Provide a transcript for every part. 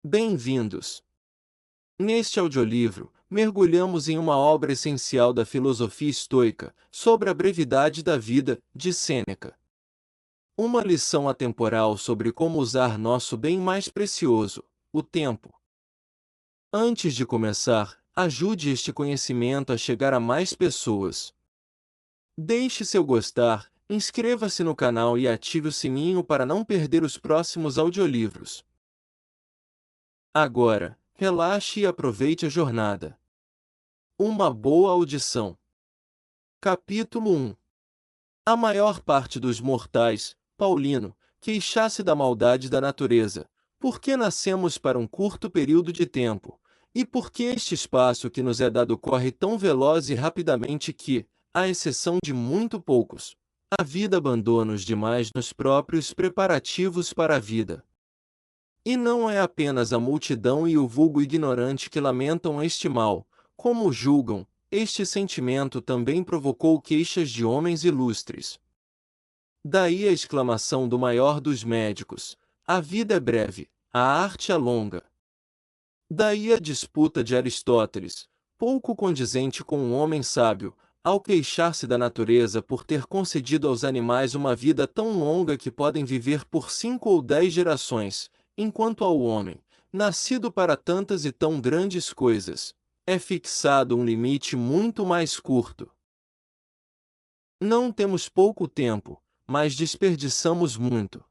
Bem-vindos! Neste audiolivro, mergulhamos em uma obra essencial da filosofia estoica, sobre a brevidade da vida, de Sêneca. Uma lição atemporal sobre como usar nosso bem mais precioso, o tempo. Antes de começar, ajude este conhecimento a chegar a mais pessoas. Deixe seu gostar, inscreva-se no canal e ative o sininho para não perder os próximos audiolivros. Agora, relaxe e aproveite a jornada. Uma boa audição. Capítulo 1. A maior parte dos mortais, Paulino, queixa-se da maldade da natureza, porque nascemos para um curto período de tempo, e porque este espaço que nos é dado corre tão veloz e rapidamente que, à exceção de muito poucos, a vida abandona-nos demais nos próprios preparativos para a vida. E não é apenas a multidão e o vulgo ignorante que lamentam este mal, como julgam, este sentimento também provocou queixas de homens ilustres. Daí a exclamação do maior dos médicos: a vida é breve, a arte é longa. Daí a disputa de Aristóteles, pouco condizente com um homem sábio, ao queixar-se da natureza por ter concedido aos animais uma vida tão longa que podem viver por 5 ou 10 gerações, enquanto ao homem, nascido para tantas e tão grandes coisas, é fixado um limite muito mais curto. Não temos pouco tempo, mas desperdiçamos muito.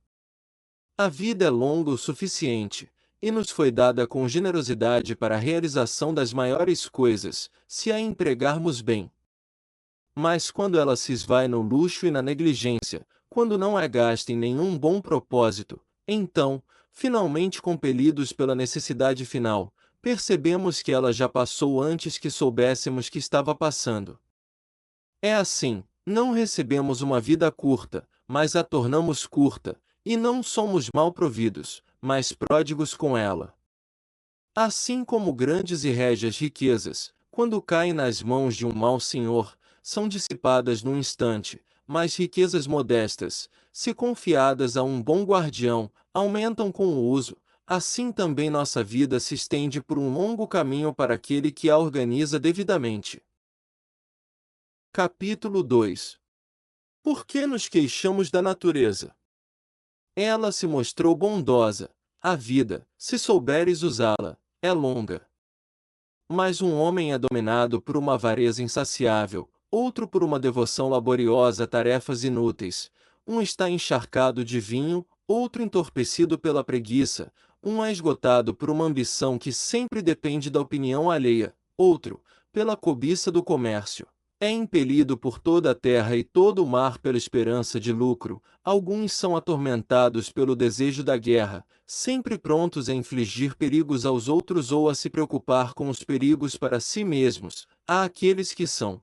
A vida é longa o suficiente, e nos foi dada com generosidade para a realização das maiores coisas, se a empregarmos bem. Mas quando ela se esvai no luxo e na negligência, quando não é gasta em nenhum bom propósito, então, finalmente compelidos pela necessidade final, percebemos que ela já passou antes que soubéssemos que estava passando. É assim, não recebemos uma vida curta, mas a tornamos curta, e não somos mal providos, mas pródigos com ela. Assim como grandes e régias riquezas, quando caem nas mãos de um mau senhor, são dissipadas num instante, mas riquezas modestas, se confiadas a um bom guardião, aumentam com o uso, assim também nossa vida se estende por um longo caminho para aquele que a organiza devidamente. Capítulo 2. Por que nos queixamos da natureza? Ela se mostrou bondosa. A vida, se souberes usá-la, é longa. Mas um homem é dominado por uma avareza insaciável, outro por uma devoção laboriosa a tarefas inúteis. Um está encharcado de vinho, outro entorpecido pela preguiça. Um é esgotado por uma ambição que sempre depende da opinião alheia, outro, pela cobiça do comércio. É impelido por toda a terra e todo o mar pela esperança de lucro. Alguns são atormentados pelo desejo da guerra, sempre prontos a infligir perigos aos outros ou a se preocupar com os perigos para si mesmos. Há aqueles que são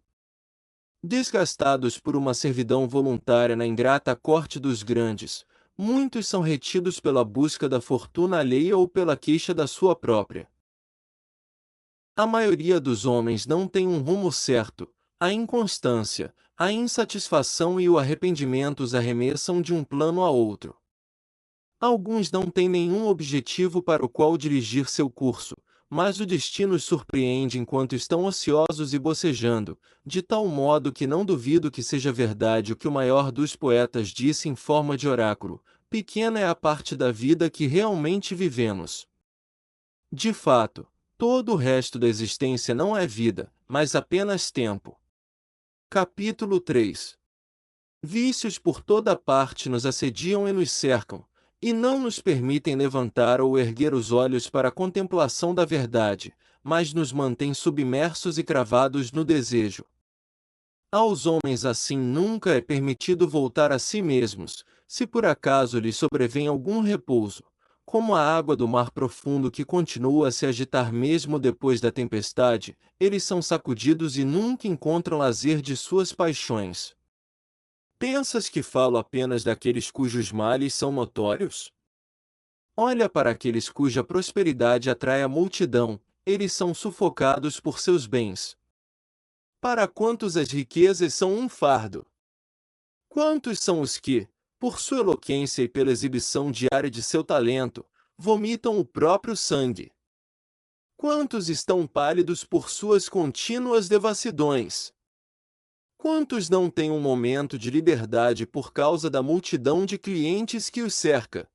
desgastados por uma servidão voluntária na ingrata corte dos grandes. Muitos são retidos pela busca da fortuna alheia ou pela queixa da sua própria. A maioria dos homens não tem um rumo certo. A inconstância, a insatisfação e o arrependimento os arremessam de um plano a outro. Alguns não têm nenhum objetivo para o qual dirigir seu curso, mas o destino os surpreende enquanto estão ociosos e bocejando, de tal modo que não duvido que seja verdade o que o maior dos poetas disse em forma de oráculo: pequena é a parte da vida que realmente vivemos. De fato, todo o resto da existência não é vida, mas apenas tempo. Capítulo 3. Vícios por toda parte nos assediam e nos cercam, e não nos permitem levantar ou erguer os olhos para a contemplação da verdade, mas nos mantêm submersos e cravados no desejo. Aos homens assim nunca é permitido voltar a si mesmos, se por acaso lhes sobrevém algum repouso, como a água do mar profundo que continua a se agitar mesmo depois da tempestade, eles são sacudidos e nunca encontram lazer de suas paixões. Pensas que falo apenas daqueles cujos males são notórios? Olha para aqueles cuja prosperidade atrai a multidão, eles são sufocados por seus bens. Para quantos as riquezas são um fardo? Quantos são os que, por sua eloquência e pela exibição diária de seu talento, vomitam o próprio sangue. Quantos estão pálidos por suas contínuas devassidões? Quantos não têm um momento de liberdade por causa da multidão de clientes que os cerca?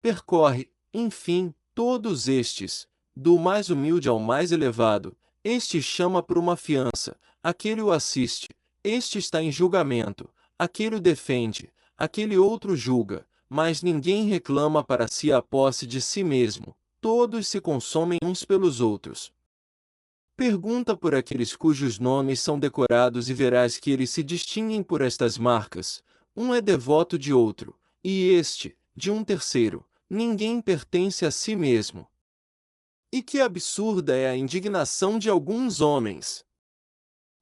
Percorre, enfim, todos estes, do mais humilde ao mais elevado. Este chama por uma fiança, aquele o assiste, este está em julgamento, aquele o defende, aquele outro julga, mas ninguém reclama para si a posse de si mesmo, todos se consomem uns pelos outros. Pergunta por aqueles cujos nomes são decorados e verás que eles se distinguem por estas marcas: um é devoto de outro, e este, de um terceiro. Ninguém pertence a si mesmo. E que absurda é a indignação de alguns homens!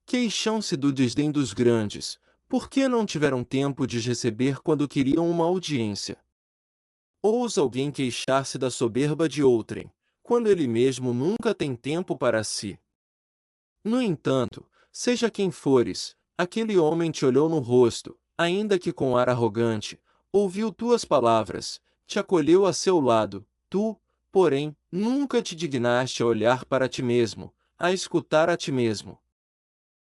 Queixam-se do desdém dos grandes, porque não tiveram tempo de receber quando queriam uma audiência. Ousa alguém queixar-se da soberba de outrem, quando ele mesmo nunca tem tempo para si. No entanto, seja quem fores, aquele homem te olhou no rosto, ainda que com ar arrogante, ouviu tuas palavras, te acolheu a seu lado, tu, porém, nunca te dignaste a olhar para ti mesmo, a escutar a ti mesmo.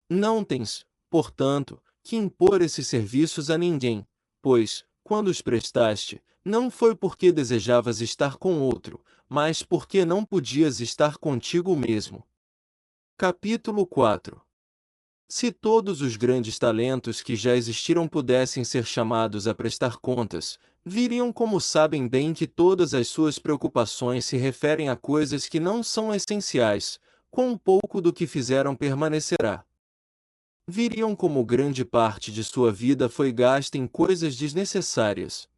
Não tens, portanto, que impor esses serviços a ninguém, pois, quando os prestaste, não foi porque desejavas estar com outro, mas porque não podias estar contigo mesmo. Capítulo 4. Se todos os grandes talentos que já existiram pudessem ser chamados a prestar contas, viriam como sabem bem que todas as suas preocupações se referem a coisas que não são essenciais, quão pouco do que fizeram permanecerá. Viriam como grande parte de sua vida foi gasta em coisas desnecessárias.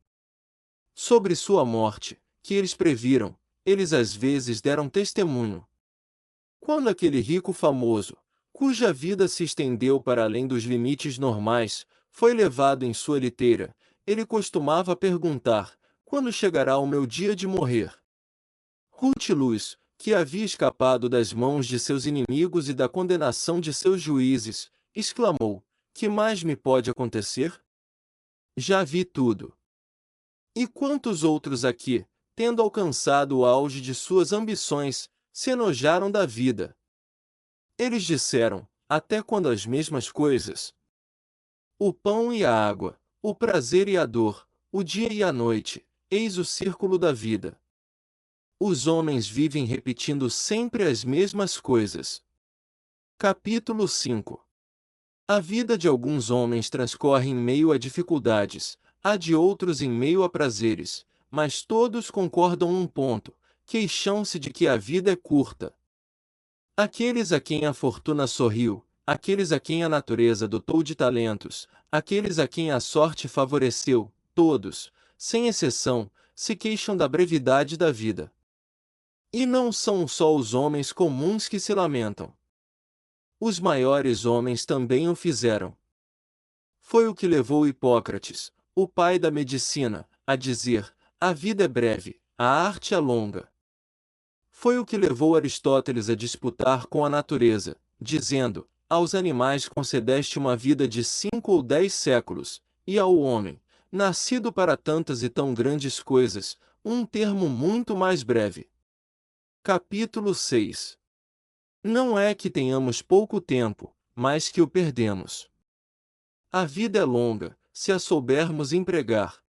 Sobre sua morte, que eles previram, eles às vezes deram testemunho. Quando aquele rico famoso, cuja vida se estendeu para além dos limites normais, foi levado em sua liteira, ele costumava perguntar: quando chegará o meu dia de morrer? Ruth Luz, que havia escapado das mãos de seus inimigos e da condenação de seus juízes, exclamou: que mais me pode acontecer? Já vi tudo. E quantos outros aqui, tendo alcançado o auge de suas ambições, se enojaram da vida? Eles disseram: até quando as mesmas coisas? O pão e a água, o prazer e a dor, o dia e a noite, eis o círculo da vida. Os homens vivem repetindo sempre as mesmas coisas. Capítulo 5. A vida de alguns homens transcorre em meio a dificuldades, a de outros em meio a prazeres, mas todos concordam num ponto: queixam-se de que a vida é curta. Aqueles a quem a fortuna sorriu, aqueles a quem a natureza dotou de talentos, aqueles a quem a sorte favoreceu, todos, sem exceção, se queixam da brevidade da vida. E não são só os homens comuns que se lamentam. Os maiores homens também o fizeram. Foi o que levou Hipócrates, o pai da medicina, a dizer: a vida é breve, a arte é longa. Foi o que levou Aristóteles a disputar com a natureza, dizendo: aos animais concedeste uma vida de 5 ou 10 séculos, e ao homem, nascido para tantas e tão grandes coisas, um termo muito mais breve. Capítulo 6. Não é que tenhamos pouco tempo, mas que o perdemos. A vida é longa, se a soubermos empregar.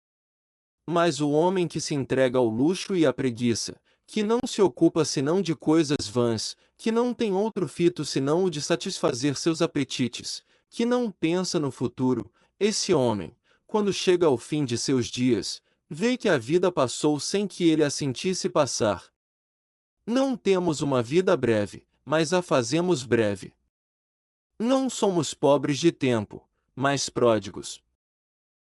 Mas o homem que se entrega ao luxo e à preguiça, que não se ocupa senão de coisas vãs, que não tem outro fito senão o de satisfazer seus apetites, que não pensa no futuro, esse homem, quando chega ao fim de seus dias, vê que a vida passou sem que ele a sentisse passar. Não temos uma vida breve, mas a fazemos breve. Não somos pobres de tempo, mas pródigos.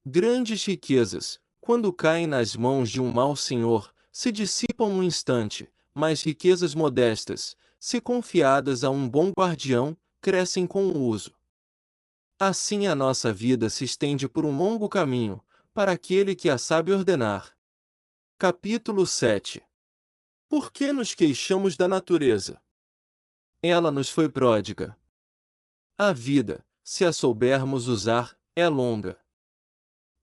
Grandes riquezas, quando caem nas mãos de um mau senhor, se dissipam num instante, mas riquezas modestas, se confiadas a um bom guardião, crescem com o uso. Assim a nossa vida se estende por um longo caminho, para aquele que a sabe ordenar. Capítulo 7. Por que nos queixamos da natureza? Ela nos foi pródiga. A vida, se a soubermos usar, é longa.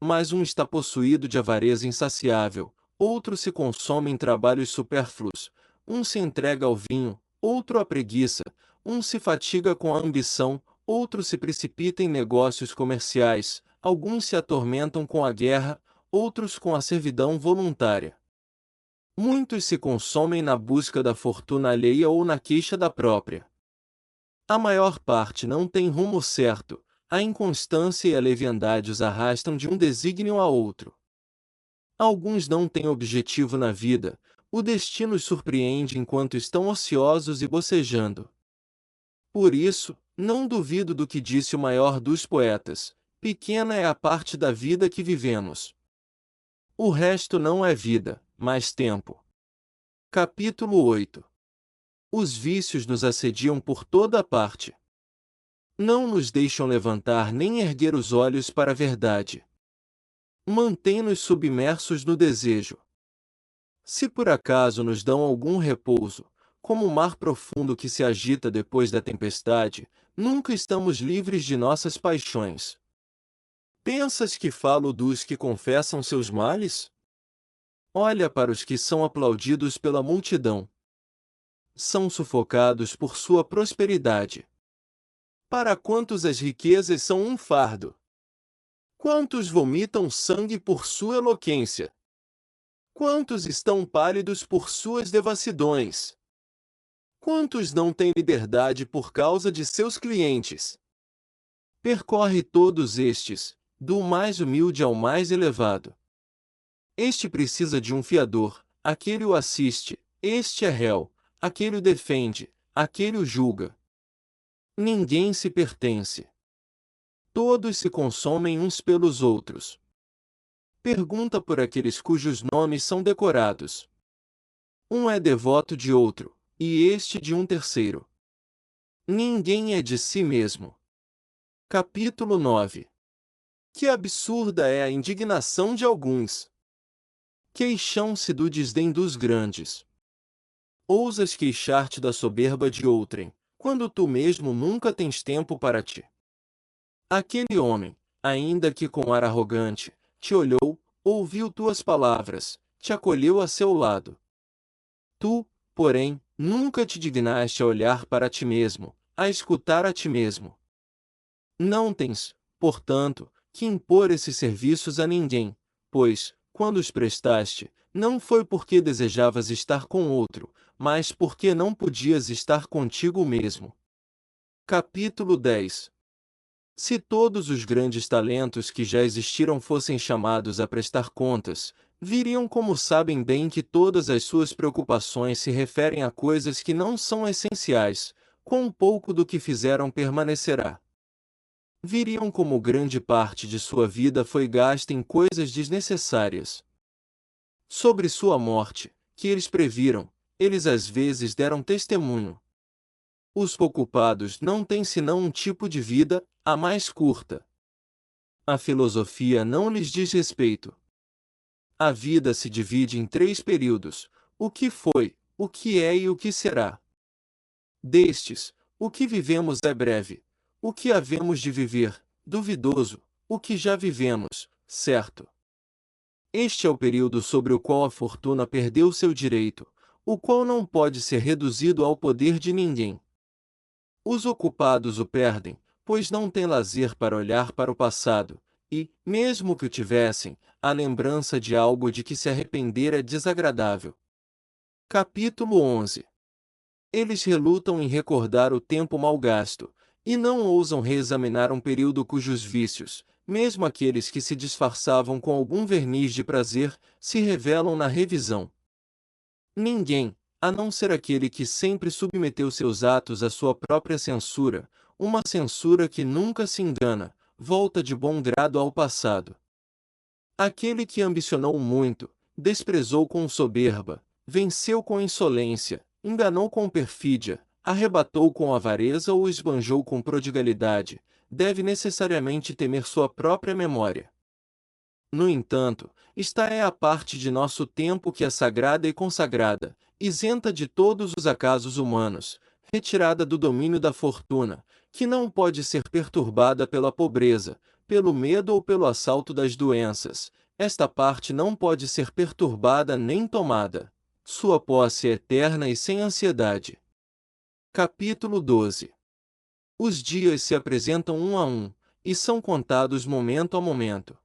Mas um está possuído de avareza insaciável, outro se consome em trabalhos supérfluos, um se entrega ao vinho, outro à preguiça, um se fatiga com a ambição, outro se precipita em negócios comerciais, alguns se atormentam com a guerra, outros com a servidão voluntária. Muitos se consomem na busca da fortuna alheia ou na queixa da própria. A maior parte não tem rumo certo, a inconstância e a leviandade os arrastam de um desígnio a outro. Alguns não têm objetivo na vida, o destino os surpreende enquanto estão ociosos e bocejando. Por isso, não duvido do que disse o maior dos poetas: pequena é a parte da vida que vivemos. O resto não é vida, mas tempo. Capítulo 8. Os vícios nos assediam por toda a parte. Não nos deixam levantar nem erguer os olhos para a verdade. Mantém-nos submersos no desejo. Se por acaso nos dão algum repouso, como o mar profundo que se agita depois da tempestade, nunca estamos livres de nossas paixões. Pensas que falo dos que confessam seus males? Olha para os que são aplaudidos pela multidão. São sufocados por sua prosperidade. Para quantos as riquezas são um fardo? Quantos vomitam sangue por sua eloquência? Quantos estão pálidos por suas devassidões? Quantos não têm liberdade por causa de seus clientes? Percorre todos estes, do mais humilde ao mais elevado. Este precisa de um fiador, aquele o assiste, este é réu, aquele o defende, aquele o julga. Ninguém se pertence. Todos se consomem uns pelos outros. Pergunta por aqueles cujos nomes são decorados. Um é devoto de outro, e este de um terceiro. Ninguém é de si mesmo. Capítulo 9. Que absurda é a indignação de alguns! Queixam-se do desdém dos grandes. Ousas queixar-te da soberba de outrem, quando tu mesmo nunca tens tempo para ti. Aquele homem, ainda que com ar arrogante, te olhou, ouviu tuas palavras, te acolheu a seu lado. Tu, porém, nunca te dignaste a olhar para ti mesmo, a escutar a ti mesmo. Não tens, portanto, que impor esses serviços a ninguém, pois, quando os prestaste, não foi porque desejavas estar com outro, mas porque não podias estar contigo mesmo. Capítulo 10. Se todos os grandes talentos que já existiram fossem chamados a prestar contas, viriam como sabem bem que todas as suas preocupações se referem a coisas que não são essenciais, quão pouco do que fizeram permanecerá. Viriam como grande parte de sua vida foi gasta em coisas desnecessárias. Sobre sua morte, que eles previram, eles às vezes deram testemunho. Os ocupados não têm senão um tipo de vida, a mais curta. A filosofia não lhes diz respeito. A vida se divide em 3 períodos: o que foi, o que é e o que será. Destes, o que vivemos é breve, o que havemos de viver, duvidoso, o que já vivemos, certo. Este é o período sobre o qual a fortuna perdeu seu direito, o qual não pode ser reduzido ao poder de ninguém. Os ocupados o perdem, pois não têm lazer para olhar para o passado, e, mesmo que o tivessem, a lembrança de algo de que se arrepender é desagradável. Capítulo 11. Eles relutam em recordar o tempo mal gasto, e não ousam reexaminar um período cujos vícios, mesmo aqueles que se disfarçavam com algum verniz de prazer, se revelam na revisão. Ninguém, a não ser aquele que sempre submeteu seus atos à sua própria censura, uma censura que nunca se engana, volta de bom grado ao passado. Aquele que ambicionou muito, desprezou com soberba, venceu com insolência, enganou com perfídia, arrebatou com avareza ou esbanjou com prodigalidade, deve necessariamente temer sua própria memória. No entanto, esta é a parte de nosso tempo que é sagrada e consagrada, isenta de todos os acasos humanos, retirada do domínio da fortuna, que não pode ser perturbada pela pobreza, pelo medo ou pelo assalto das doenças, esta parte não pode ser perturbada nem tomada. Sua posse é eterna e sem ansiedade. Capítulo 12. Os dias se apresentam um a um, e são contados momento a momento.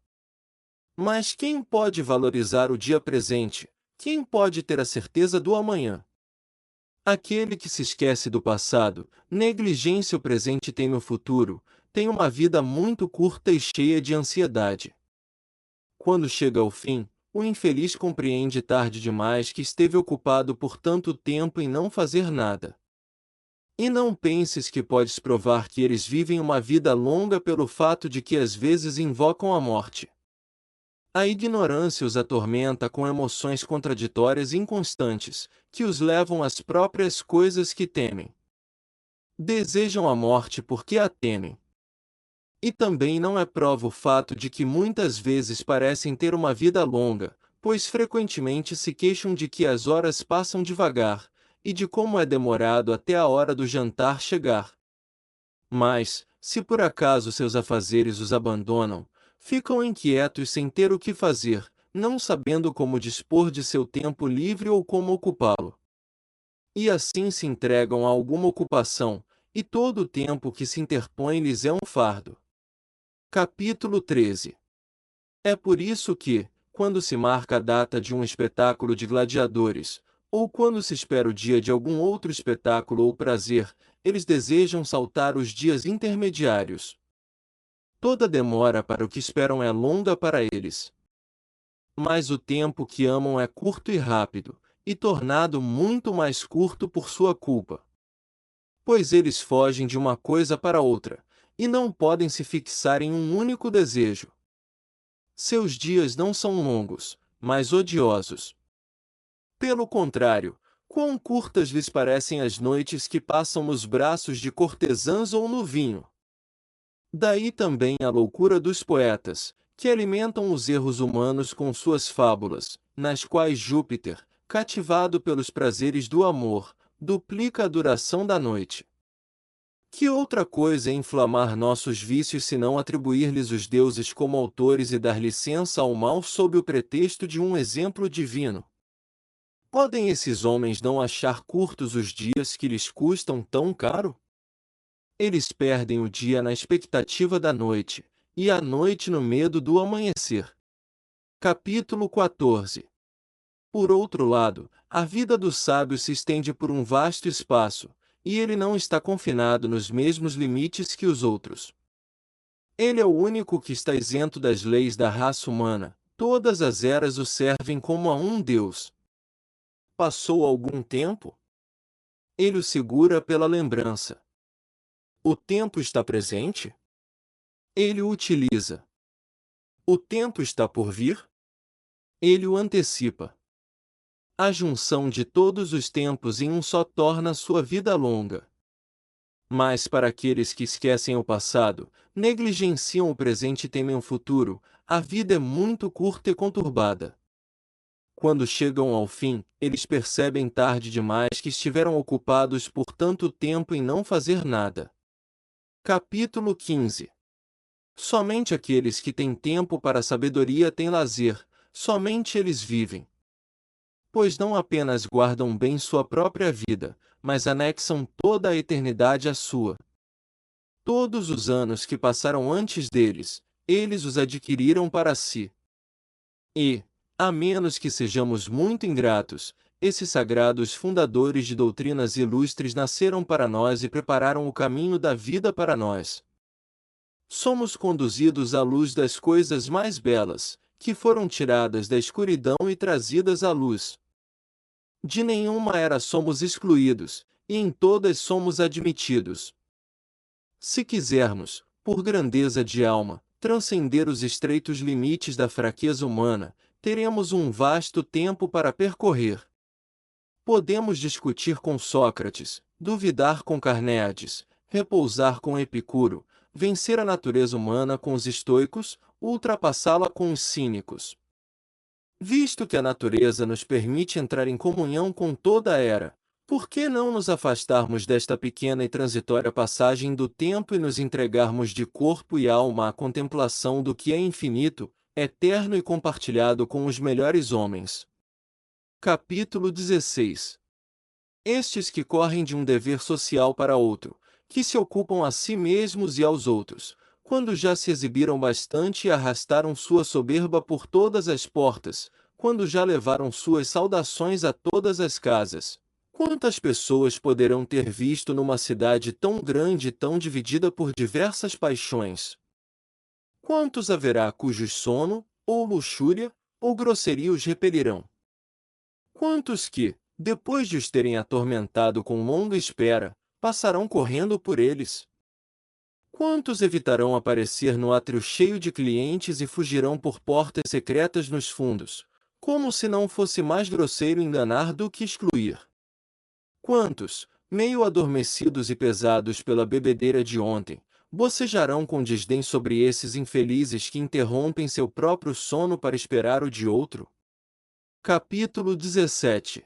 Mas quem pode valorizar o dia presente? Quem pode ter a certeza do amanhã? Aquele que se esquece do passado, negligencia o presente e teme o futuro, tem uma vida muito curta e cheia de ansiedade. Quando chega ao fim, o infeliz compreende tarde demais que esteve ocupado por tanto tempo em não fazer nada. E não penses que podes provar que eles vivem uma vida longa pelo fato de que às vezes invocam a morte. A ignorância os atormenta com emoções contraditórias e inconstantes, que os levam às próprias coisas que temem. Desejam a morte porque a temem. E também não é prova o fato de que muitas vezes parecem ter uma vida longa, pois frequentemente se queixam de que as horas passam devagar, e de como é demorado até a hora do jantar chegar. Mas, se por acaso seus afazeres os abandonam, ficam inquietos sem ter o que fazer, não sabendo como dispor de seu tempo livre ou como ocupá-lo. E assim se entregam a alguma ocupação, e todo o tempo que se interpõe lhes é um fardo. Capítulo 13. É por isso que, quando se marca a data de um espetáculo de gladiadores, ou quando se espera o dia de algum outro espetáculo ou prazer, eles desejam saltar os dias intermediários. Toda demora para o que esperam é longa para eles. Mas o tempo que amam é curto e rápido, e tornado muito mais curto por sua culpa. Pois eles fogem de uma coisa para outra, e não podem se fixar em um único desejo. Seus dias não são longos, mas odiosos. Pelo contrário, quão curtas lhes parecem as noites que passam nos braços de cortesãs ou no vinho. Daí também a loucura dos poetas, que alimentam os erros humanos com suas fábulas, nas quais Júpiter, cativado pelos prazeres do amor, duplica a duração da noite. Que outra coisa é inflamar nossos vícios senão atribuir-lhes os deuses como autores e dar licença ao mal sob o pretexto de um exemplo divino? Podem esses homens não achar curtos os dias que lhes custam tão caro? Eles perdem o dia na expectativa da noite, e a noite no medo do amanhecer. Capítulo 14. Por outro lado, a vida do sábio se estende por um vasto espaço, e ele não está confinado nos mesmos limites que os outros. Ele é o único que está isento das leis da raça humana, todas as eras o servem como a um Deus. Passou algum tempo? Ele o segura pela lembrança. O tempo está presente? Ele o utiliza. O tempo está por vir? Ele o antecipa. A junção de todos os tempos em um só torna sua vida longa. Mas para aqueles que esquecem o passado, negligenciam o presente e temem o futuro, a vida é muito curta e conturbada. Quando chegam ao fim, eles percebem tarde demais que estiveram ocupados por tanto tempo em não fazer nada. Capítulo 15. Somente aqueles que têm tempo para a sabedoria têm lazer, somente eles vivem. Pois não apenas guardam bem sua própria vida, mas anexam toda a eternidade à sua. Todos os anos que passaram antes deles, eles os adquiriram para si. E, a menos que sejamos muito ingratos, esses sagrados fundadores de doutrinas ilustres nasceram para nós e prepararam o caminho da vida para nós. Somos conduzidos à luz das coisas mais belas, que foram tiradas da escuridão e trazidas à luz. De nenhuma era somos excluídos, e em todas somos admitidos. Se quisermos, por grandeza de alma, transcender os estreitos limites da fraqueza humana, teremos um vasto tempo para percorrer. Podemos discutir com Sócrates, duvidar com Carneades, repousar com Epicuro, vencer a natureza humana com os estoicos, ultrapassá-la com os cínicos. Visto que a natureza nos permite entrar em comunhão com toda a era, por que não nos afastarmos desta pequena e transitória passagem do tempo e nos entregarmos de corpo e alma à contemplação do que é infinito, eterno e compartilhado com os melhores homens. Capítulo 16. Estes que correm de um dever social para outro, que se ocupam a si mesmos e aos outros, quando já se exibiram bastante e arrastaram sua soberba por todas as portas, quando já levaram suas saudações a todas as casas. Quantas pessoas poderão ter visto numa cidade tão grande e tão dividida por diversas paixões? Quantos haverá cujos sono, ou luxúria, ou grosseria os repelirão? Quantos que, depois de os terem atormentado com longa espera, passarão correndo por eles? Quantos evitarão aparecer no átrio cheio de clientes e fugirão por portas secretas nos fundos, como se não fosse mais grosseiro enganar do que excluir? Quantos, meio adormecidos e pesados pela bebedeira de ontem, bocejarão com desdém sobre esses infelizes que interrompem seu próprio sono para esperar o de outro? Capítulo 17.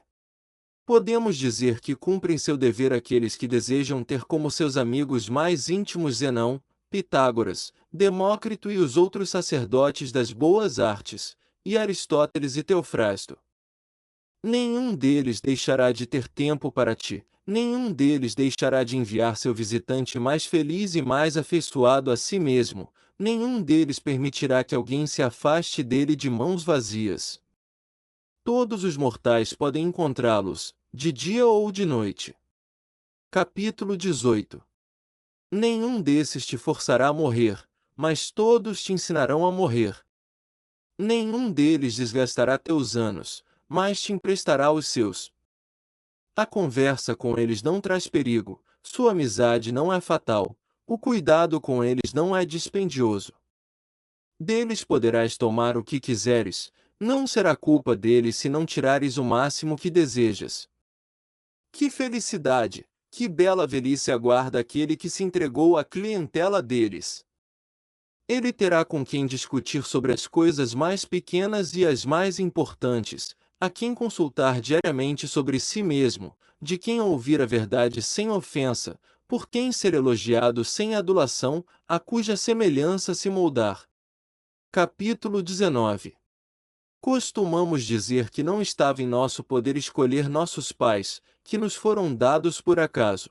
Podemos dizer que cumprem seu dever aqueles que desejam ter como seus amigos mais íntimos Zenão, Pitágoras, Demócrito e os outros sacerdotes das boas artes, e Aristóteles e Teofrasto. Nenhum deles deixará de ter tempo para ti, nenhum deles deixará de enviar seu visitante mais feliz e mais afeiçoado a si mesmo, nenhum deles permitirá que alguém se afaste dele de mãos vazias. Todos os mortais podem encontrá-los, de dia ou de noite. Capítulo 18. Nenhum desses te forçará a morrer, mas todos te ensinarão a morrer. Nenhum deles desgastará teus anos, mas te emprestará os seus. A conversa com eles não traz perigo, sua amizade não é fatal, o cuidado com eles não é dispendioso. Deles poderás tomar o que quiseres, não será culpa deles se não tirares o máximo que desejas. Que felicidade, que bela velhice aguarda aquele que se entregou à clientela deles! Ele terá com quem discutir sobre as coisas mais pequenas e as mais importantes, a quem consultar diariamente sobre si mesmo, de quem ouvir a verdade sem ofensa, por quem ser elogiado sem adulação, a cuja semelhança se moldar. Capítulo 19. Costumamos dizer que não estava em nosso poder escolher nossos pais, que nos foram dados por acaso.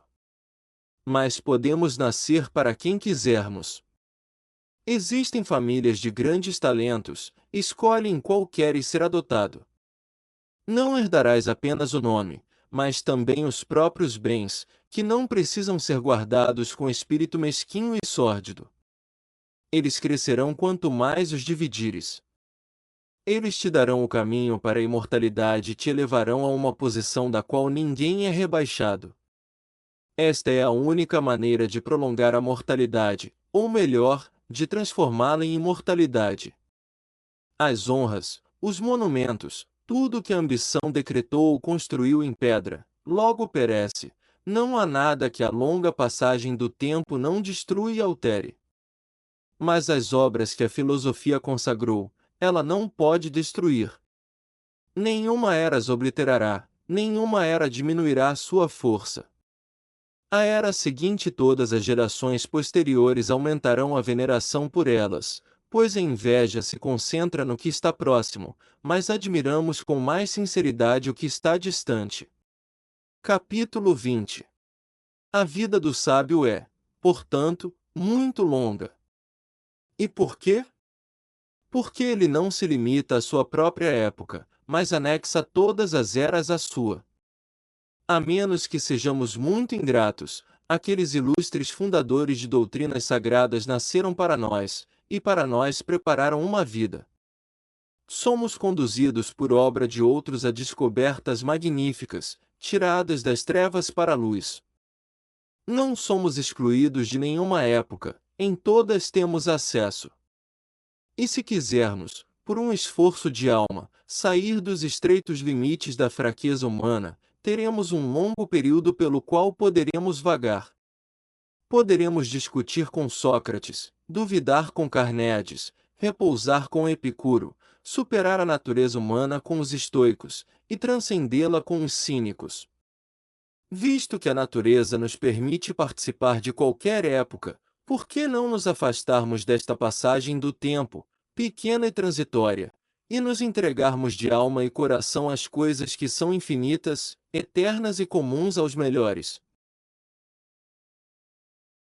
Mas podemos nascer para quem quisermos. Existem famílias de grandes talentos, escolhe em qual queres ser adotado. Não herdarás apenas o nome, mas também os próprios bens, que não precisam ser guardados com espírito mesquinho e sórdido. Eles crescerão quanto mais os dividires. Eles te darão o caminho para a imortalidade e te elevarão a uma posição da qual ninguém é rebaixado. Esta é a única maneira de prolongar a mortalidade, ou melhor, de transformá-la em imortalidade. As honras, os monumentos, tudo que a ambição decretou ou construiu em pedra, logo perece, não há nada que a longa passagem do tempo não destrua e altere. Mas as obras que a filosofia consagrou, ela não pode destruir. Nenhuma era as obliterará, nenhuma era diminuirá sua força. A era seguinte e todas as gerações posteriores aumentarão a veneração por elas, pois a inveja se concentra no que está próximo, mas admiramos com mais sinceridade o que está distante. Capítulo 20. A vida do sábio é, portanto, muito longa. E por quê? Porque ele não se limita à sua própria época, mas anexa todas as eras à sua. A menos que sejamos muito ingratos, aqueles ilustres fundadores de doutrinas sagradas nasceram para nós, e para nós prepararam uma vida. Somos conduzidos por obra de outros a descobertas magníficas, tiradas das trevas para a luz. Não somos excluídos de nenhuma época, em todas temos acesso. E se quisermos, por um esforço de alma, sair dos estreitos limites da fraqueza humana, teremos um longo período pelo qual poderemos vagar. Poderemos discutir com Sócrates, duvidar com Carnéades, repousar com Epicuro, superar a natureza humana com os estoicos, e transcendê-la com os cínicos. Visto que a natureza nos permite participar de qualquer época, por que não nos afastarmos desta passagem do tempo, pequena e transitória, e nos entregarmos de alma e coração às coisas que são infinitas, eternas e comuns aos melhores,